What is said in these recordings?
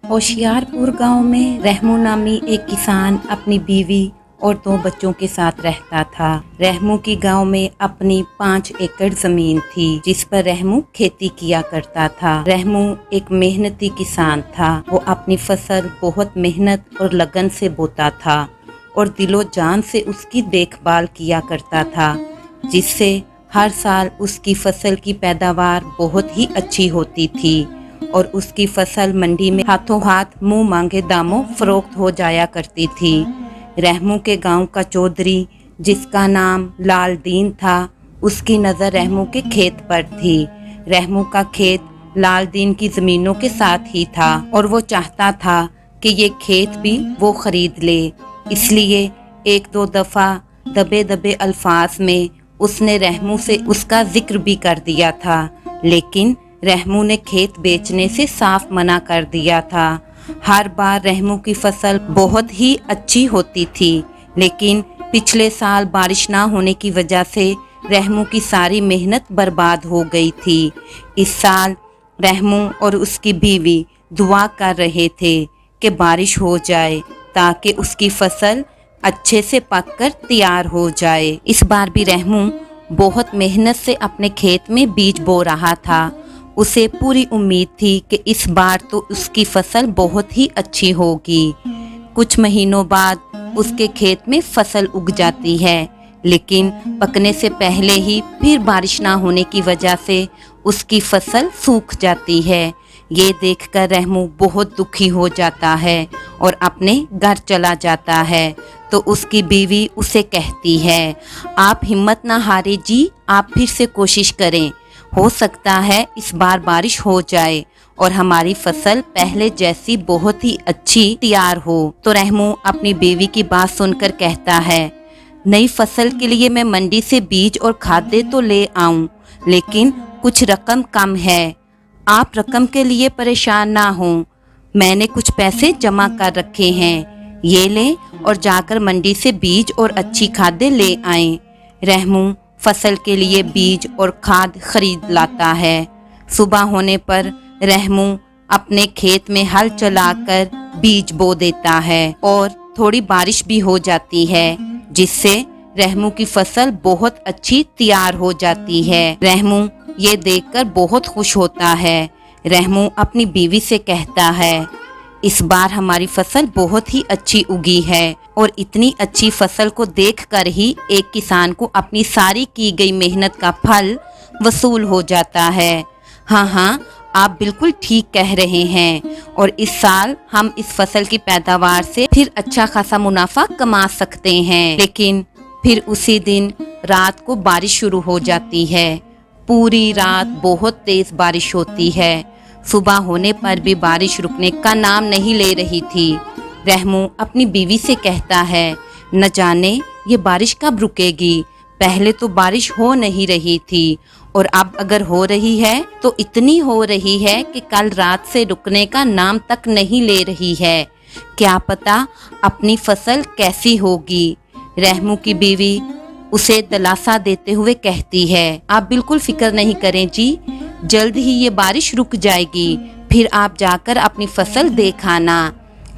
होशियारपुर गांव में रहमू नामी एक किसान अपनी बीवी और 2 बच्चों के साथ रहता था। रहमू की गांव में अपनी 5 एकड़ जमीन थी जिस पर रहमू खेती किया करता था। रहमू एक मेहनती किसान था। वो अपनी फसल बहुत मेहनत और लगन से बोता था और दिलो जान से उसकी देखभाल किया करता था, जिससे हर साल उसकी फसल की पैदावार बहुत ही अच्छी होती थी और उसकी फसल मंडी में हाथों हाथ मुंह मांगे दामों फरोख्त हो जाया करती थी। रहमू के गांव का चौधरी, जिसका नाम लाल दीन था, उसकी नज़र रहमू के खेत पर थी। रहमू का खेत लाल दीन की ज़मीनों के साथ ही था और वो चाहता था कि ये खेत भी वो खरीद ले। इसलिए 1-2 दफ़ा दबे दबे अल्फाज में उसने रहमू से उसका जिक्र भी कर दिया था, लेकिन रहमू ने खेत बेचने से साफ मना कर दिया था। हर बार रहमू की फसल बहुत ही अच्छी होती थी, लेकिन पिछले साल बारिश ना होने की वजह से रहमू की सारी मेहनत बर्बाद हो गई थी। इस साल रहमू और उसकी बीवी दुआ कर रहे थे कि बारिश हो जाए ताकि उसकी फसल अच्छे से पककर तैयार हो जाए। इस बार भी रहमू बहुत मेहनत से अपने खेत में बीज बो रहा था। उसे पूरी उम्मीद थी कि इस बार तो उसकी फसल बहुत ही अच्छी होगी। कुछ महीनों बाद उसके खेत में फसल उग जाती है, लेकिन पकने से पहले ही फिर बारिश ना होने की वजह से उसकी फसल सूख जाती है। ये देखकर रहमू बहुत दुखी हो जाता है और अपने घर चला जाता है। तो उसकी बीवी उसे कहती है, आप हिम्मत ना हारे जी, आप फिर से कोशिश करें, हो सकता है इस बार बारिश हो जाए और हमारी फसल पहले जैसी बहुत ही अच्छी तैयार हो। तो रहमू अपनी बीवी की बात सुनकर कहता है, नई फसल के लिए मैं मंडी से बीज और खाद्य तो ले आऊं, लेकिन कुछ रकम कम है। आप रकम के लिए परेशान ना हो, मैंने कुछ पैसे जमा कर रखे हैं, ये लें और जाकर मंडी से बीज और अच्छी खाद्य ले आएं। रहमू फसल के लिए बीज और खाद खरीद लाता है। सुबह होने पर रहमू अपने खेत में हल चलाकर बीज बो देता है और थोड़ी बारिश भी हो जाती है, जिससे रहमू की फसल बहुत अच्छी तैयार हो जाती है। रहमू ये देखकर बहुत खुश होता है। रहमू अपनी बीवी से कहता है, इस बार हमारी फसल बहुत ही अच्छी उगी है और इतनी अच्छी फसल को देखकर ही एक किसान को अपनी सारी की गई मेहनत का फल वसूल हो जाता है। हाँ, आप बिल्कुल ठीक कह रहे हैं और इस साल हम इस फसल की पैदावार से फिर अच्छा खासा मुनाफा कमा सकते हैं। लेकिन फिर उसी दिन रात को बारिश शुरू हो जाती है। पूरी रात बहुत तेज बारिश होती है। सुबह होने पर भी बारिश रुकने का नाम नहीं ले रही थी। रहमू अपनी बीवी से कहता है, न जाने ये बारिश कब रुकेगी। पहले तो बारिश हो नहीं रही थी और अब अगर हो रही है तो इतनी हो रही है कि कल रात से रुकने का नाम तक नहीं ले रही है। क्या पता अपनी फसल कैसी होगी। रहमू की बीवी उसे दिलासा देते हुए कहती है, आप बिल्कुल फिक्र नहीं करें जी, जल्द ही ये बारिश रुक जाएगी, फिर आप जाकर अपनी फसल देख आना।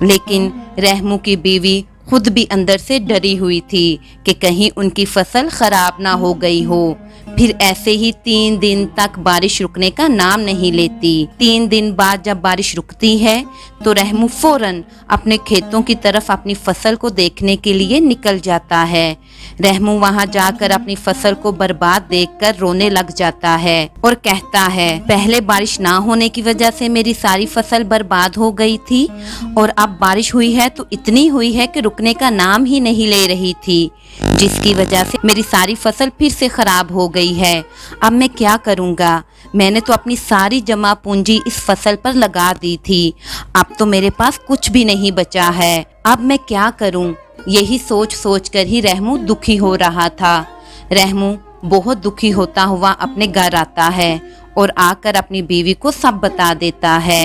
लेकिन रहमू की बीवी खुद भी अंदर से डरी हुई थी कि कहीं उनकी फसल खराब ना हो गई हो। फिर ऐसे ही 3 दिन तक बारिश रुकने का नाम नहीं लेती। 3 दिन बाद जब बारिश रुकती है तो रहमू फौरन अपने खेतों की तरफ अपनी फसल को देखने के लिए निकल जाता है। रहमू वहां जाकर अपनी फसल को बर्बाद देखकर रोने लग जाता है और कहता है, पहले बारिश ना होने की वजह से मेरी सारी फसल बर्बाद हो गई थी और अब बारिश हुई है तो इतनी हुई है कि रुकने का नाम ही नहीं ले रही थी, जिसकी वजह से मेरी सारी फसल फिर से खराब हो गई है। अब मैं क्या करूँगा। मैंने तो अपनी सारी जमा पूंजी इस फसल पर लगा दी थी, अब तो मेरे पास कुछ भी नहीं बचा है। अब मैं क्या करूँ। यही सोच सोच कर ही रहमू दुखी हो रहा था। रहमू बहुत दुखी होता हुआ अपने घर आता है और आकर अपनी बीवी को सब बता देता है।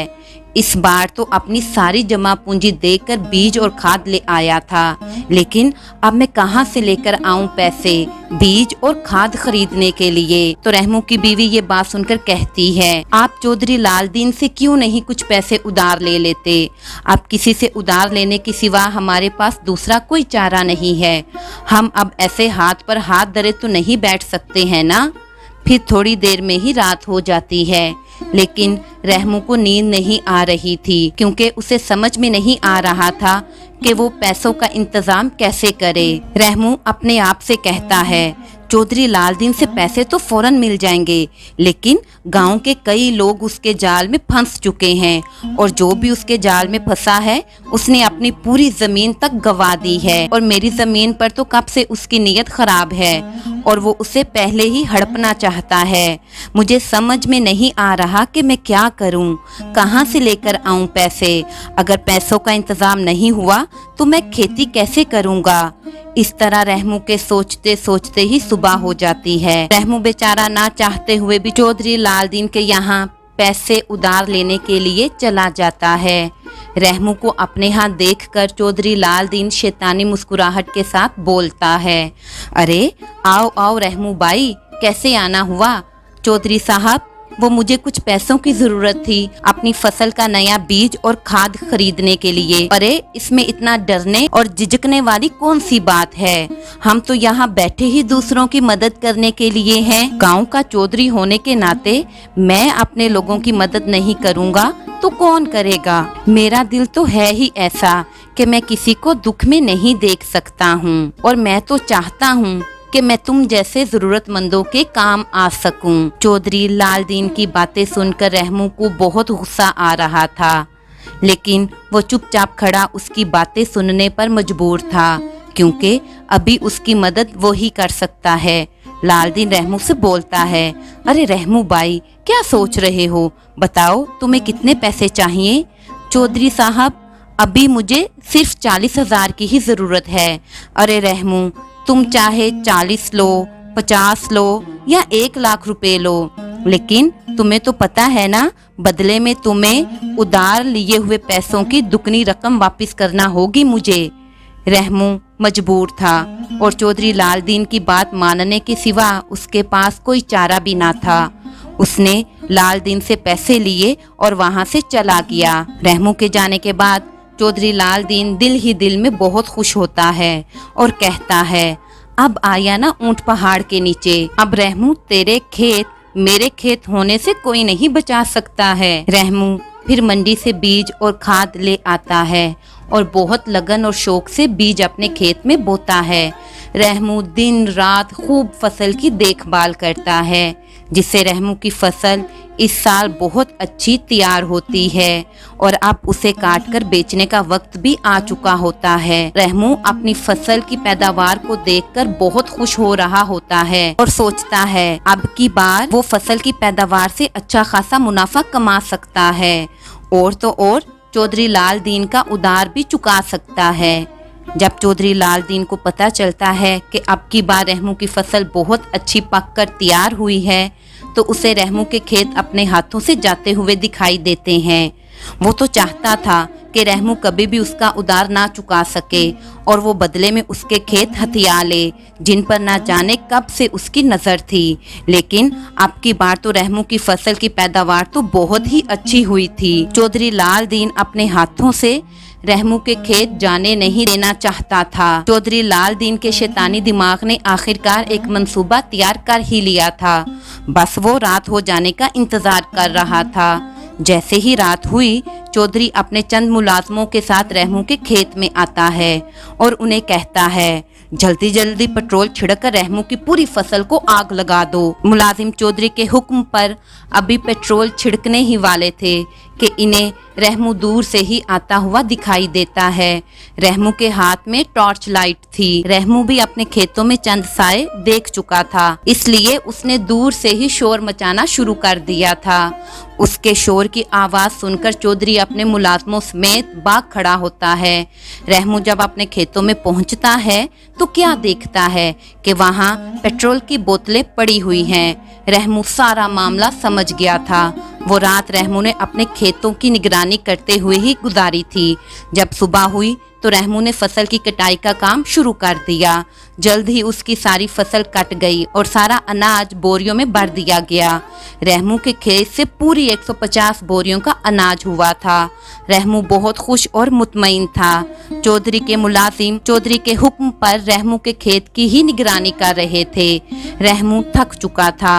इस बार तो अपनी सारी जमा पूंजी देकर बीज और खाद ले आया था, लेकिन अब मैं कहाँ से लेकर आऊं पैसे बीज और खाद खरीदने के लिए। तो रहमू की बीवी ये बात सुनकर कहती है, आप चौधरी लालदीन से क्यों नहीं कुछ पैसे उधार ले लेते? अब किसी से उधार लेने के सिवा हमारे पास दूसरा कोई चारा नहीं है। हम अब ऐसे हाथ पर हाथ धरे तो नहीं बैठ सकते हैं ना। फिर थोड़ी देर में ही रात हो जाती है, लेकिन रहमू को नींद नहीं आ रही थी, क्योंकि उसे समझ में नहीं आ रहा था कि वो पैसों का इंतजाम कैसे करे। रहमू अपने आप से कहता है, चौधरी लालदीन से पैसे तो फौरन मिल जाएंगे, लेकिन गांव के कई लोग उसके जाल में फंस चुके हैं, और जो भी उसके जाल में फंसा है उसने अपनी पूरी जमीन तक गंवा दी है, और मेरी जमीन पर तो कब से उसकी नीयत खराब है और वो उसे पहले ही हड़पना चाहता है। मुझे समझ में नहीं आ रहा कि मैं क्या करूं, कहां से लेकर आऊं पैसे। अगर पैसों का इंतजाम नहीं हुआ तो मैं खेती कैसे करूंगा। इस तरह रहमू के सोचते सोचते ही सुबह हो जाती है। रहमू बेचारा ना चाहते हुए भी चौधरी लालदीन के यहाँ पैसे उधार लेने के लिए चला जाता है। रहमू को अपने हाथ देखकर चौधरी लालदीन शैतानी मुस्कुराहट के साथ बोलता है, अरे आओ आओ रहमू भाई, कैसे आना हुआ? चौधरी साहब, वो मुझे कुछ पैसों की जरूरत थी अपनी फसल का नया बीज और खाद खरीदने के लिए। अरे इसमें इतना डरने और झिझकने वाली कौन सी बात है? हम तो यहाँ बैठे ही दूसरों की मदद करने के लिए हैं। गांव का चौधरी होने के नाते मैं अपने लोगों की मदद नहीं करूँगा तो कौन करेगा? मेरा दिल तो है ही ऐसा कि मैं किसी को दुख में नहीं देख सकता हूँ, और मैं तो चाहता हूँ कि मैं तुम जैसे जरूरतमंदों के काम आ सकूं। चौधरी लालदीन की बातें सुनकर रहमू को बहुत गुस्सा आ रहा था, लेकिन वो चुपचाप खड़ा उसकी बातें सुनने पर मजबूर था, क्योंकि अभी उसकी मदद वो ही कर सकता है। लालदीन रहमू से बोलता है, अरे रहमू भाई, क्या सोच रहे हो? बताओ तुम्हें कितने पैसे चाहिए? चौधरी साहब, अभी मुझे सिर्फ 40,000 की ही जरूरत है। अरे रहमू, तुम चाहे 40 लो, 50 लो या 1 लाख रुपए लो, लेकिन तुम्हें तो पता है ना, बदले में तुम्हें उधार लिए हुए पैसों की दुगनी रकम वापस करना होगी मुझे। रहमू मजबूर था, और चौधरी लालदीन की बात मानने के सिवा उसके पास कोई चारा भी ना था। उसने लालदीन से पैसे लिए और वहां से चला गया। रहमू के जाने के बाद चौधरी लालदीन दिल ही दिल में बहुत खुश होता है और कहता है, अब आया ना ऊंट पहाड़ के नीचे। अब रहमू, तेरे खेत मेरे खेत होने से कोई नहीं बचा सकता है। रहमू फिर मंडी से बीज और खाद ले आता है और बहुत लगन और शौक से बीज अपने खेत में बोता है। रहमू दिन रात खूब फसल की देखभाल करता है, जिससे रहमू की फसल इस साल बहुत अच्छी तैयार होती है, और अब उसे काटकर बेचने का वक्त भी आ चुका होता है। रहमू अपनी फसल की पैदावार को देखकर बहुत खुश हो रहा होता है और सोचता है अब की बार वो फसल की पैदावार से अच्छा खासा मुनाफा कमा सकता है, और तो और चौधरी लालदीन का उधार भी चुका सकता है। जब चौधरी लालदीन को पता चलता है कि अब की बार रहमू की फसल बहुत अच्छी पककर तैयार हुई है, तो उसे रहमू के खेत अपने हाथों से जाते हुए दिखाई देते हैं। वो तो चाहता था कि रहमू कभी भी उसका उधार ना चुका सके, और वो बदले में उसके खेत हथिया ले, जिन पर ना जाने कब से उसकी नज़र थी। लेकिन अब की बार तो रहमू की फसल की पैदावार तो बहुत ही अच्छी हुई थी। चौधरी लालदीन अपने हाथों से रहमू के खेत जाने नहीं देना चाहता था। चौधरी लालदीन के शैतानी दिमाग ने आखिरकार एक मंसूबा तैयार कर ही लिया था। बस वो रात हो जाने का इंतजार कर रहा था। जैसे ही रात हुई, चौधरी अपने चंद मुलाजमों के साथ रहमू के खेत में आता है और उन्हें कहता है, जल्दी जल्दी पेट्रोल छिड़कर रहमू की पूरी फसल को आग लगा दो। मुलाजिम चौधरी के हुक्म पर अभी पेट्रोल छिड़कने ही वाले थे कि इन्हें रहमू दूर से ही आता हुआ दिखाई देता है। रहमू के हाथ में टॉर्च लाइट थी। रहमू भी अपने खेतों में चंद साए देख चुका था, इसलिए उसने दूर से ही शोर मचाना शुरू कर दिया था। उसके शोर की आवाज सुनकर चौधरी अपने मुलाजमों समेत भाग खड़ा होता है। रहमू जब अपने खेतों में पहुंचता है तो क्या देखता है कि वहां पेट्रोल की बोतलें पड़ी हुई हैं। रहमू सारा मामला समझ गया था वो रात रहमू ने अपने खेतों की निगरानी करते हुए ही गुजारी थी। जब सुबह हुई तो रहमू ने फसल की कटाई का काम शुरू कर दिया। जल्द ही उसकी सारी फसल कट गई और सारा अनाज बोरियों में भर दिया गया। रहमू के खेत से पूरी 150 बोरियों का अनाज हुआ था। रहमू बहुत खुश और मुतमईन था। चौधरी के मुलाजिम चौधरी के हुक्म पर रहमू के खेत की ही निगरानी कर रहे थे। रहमू थक चुका था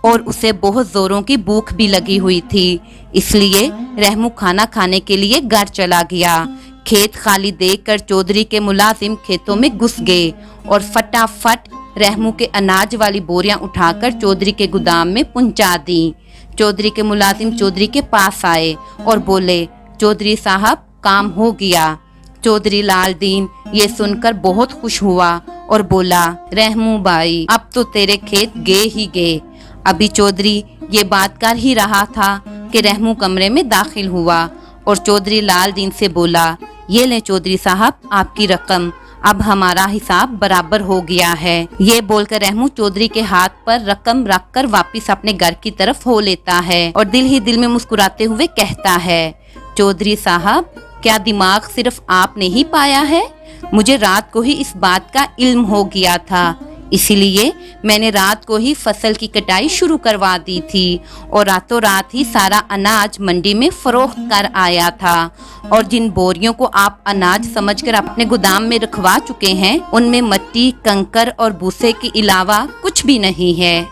और उसे बहुत जोरों की भूख भी लगी हुई थी, इसलिए रहमू खाना खाने के लिए घर चला गया। खेत खाली देखकर चौधरी के मुलाजिम खेतों में घुस गए और फटाफट रहमू के अनाज वाली बोरियां उठाकर चौधरी के गोदाम में पहुंचा दी। चौधरी के मुलाजिम चौधरी के पास आए और बोले, चौधरी साहब काम हो गया। चौधरी लालदीन ये सुनकर बहुत खुश हुआ और बोला, रहमू भाई अब तो तेरे खेत गए ही गए। अभी चौधरी ये बात कर ही रहा था कि रहमू कमरे में दाखिल हुआ और चौधरी लालदीन से बोला, ये लें चौधरी साहब आपकी रकम, अब हमारा हिसाब बराबर हो गया है। ये बोलकर रहमू चौधरी के हाथ पर रकम रखकर वापस अपने घर की तरफ हो लेता है और दिल ही दिल में मुस्कुराते हुए कहता है, चौधरी साहब क्या दिमाग सिर्फ आपने ही पाया है? मुझे रात को ही इस बात का इल्म हो गया था, इसीलिए मैंने रात को ही फसल की कटाई शुरू करवा दी थी और रातों रात ही सारा अनाज मंडी में फरोख्त कर आया था। और जिन बोरियों को आप अनाज समझकर अपने गोदाम में रखवा चुके हैं, उनमें मिट्टी, कंकर और भूसे के अलावा कुछ भी नहीं है।